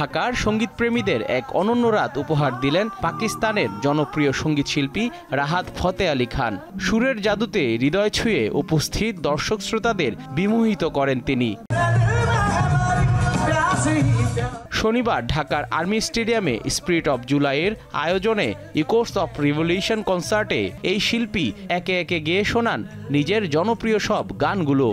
ঢাকার সঙ্গীতপ্রেমীদের এক অনন্য রাত উপহার দিলেন পাকিস্তানের জনপ্রিয় সঙ্গীতশিল্পী রাহাত ফতে আলী খান। সুরের জাদুতে হৃদয় ছুঁয়ে উপস্থিত দর্শক শ্রোতাদের বিমোহিত করেন তিনি। শনিবার ঢাকার আর্মি স্টেডিয়ামে স্পিরিট অফ জুলাইয়ের আয়োজনে ইকোস অফ রিভলিউশন কনসার্টে এই শিল্পী একে একে গেয়ে শোনান নিজের জনপ্রিয় সব গানগুলো।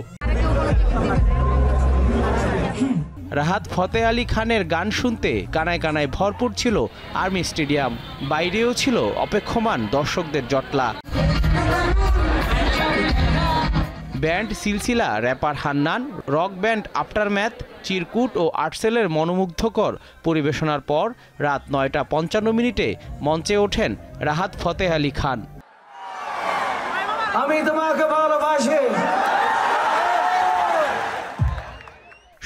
রাহাত ফতে আলী খানের গান শুনতে কানায় কানায় ভরপুর ছিল আর্মি স্টেডিয়াম। বাইরেও ছিল অপেক্ষমান দর্শকদের জটলা। ব্যান্ড সিলসিলা, wrapper Hannan, rock band aftermath, চিরকুট ও আর্টসেলের মনোমুগ্ধকর পরিবেশনার পর রাত ৯টা ৫৫ মঞ্চে ওঠেন রাহাত ফতে আলী খান। আমি তোমাকে ভালোবাসি।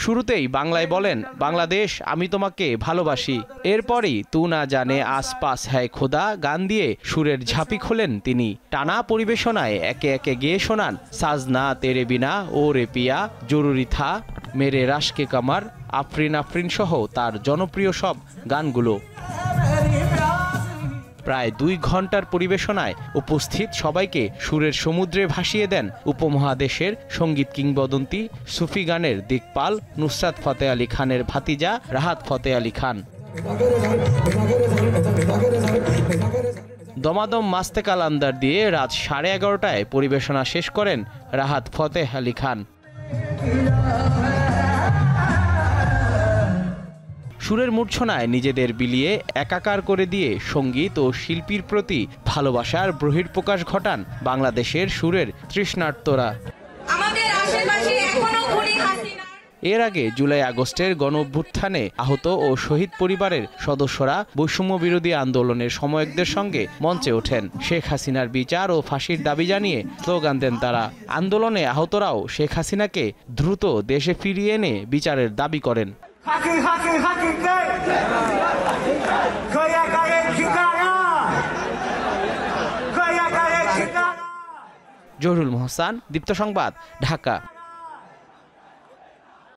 শুরুতেই বাংলায় বলেন, বাংলাদেশ আমি তোমাকে ভালোবাসি। এরপরই তু না জানে আসপাস হ্যায় খোদা গান দিয়ে সুরের ঝাঁপি খোলেন তিনি। টানা পরিবেশনায় একে একে গেয়ে শোনান সাজনা তেরে বিনা, ও রে পিয়া, জরুরি থা, মেরে রাশকে কামার, আফরিন আফরিন সহ তার জনপ্রিয় সব গানগুলো। প্রায় ২ ঘন্টার পরিবেশনায় উপস্থিত সবাইকে সুরের সমুদ্রে ভাসিয়ে দেন উপমহাদেশের সঙ্গীত কিংবদন্তি সুফি গানের দিকপাল নুসরাত ফতে আলী খানের ভাতিজা রাহাত ফতে আলী খান। দমাদম মাস্তে কালান্দার দিয়ে রাত 11:30টায় পরিবেশনা শেষ করেন রাহাত ফতে আলী খান। সুরের মূর্ছনায় নিজেদের বিলিয়ে একাকার করে দিয়ে সঙ্গীত ও শিল্পীর প্রতি ভালোবাসার বহিঃপ্রকাশ ঘটান বাংলাদেশের সুরের তৃষ্ণার্তরা। এর আগে জুলাই আগস্টের গণঅভ্যুত্থানে আহত ও শহীদ পরিবারের সদস্যরা বৈষম্য বিরোধী আন্দোলনের সময়েকদের সঙ্গে মঞ্চে ওঠেন। শেখ হাসিনার বিচার ও ফাঁসির দাবি জানিয়ে স্লোগান দেন তারা। আন্দোলনে আহতরাও শেখ হাসিনাকে দ্রুত দেশে ফিরিয়ে এনে বিচারের দাবি করেন। জহুরুল মোহসান, দীপ্ত সংবাদ, ঢাকা।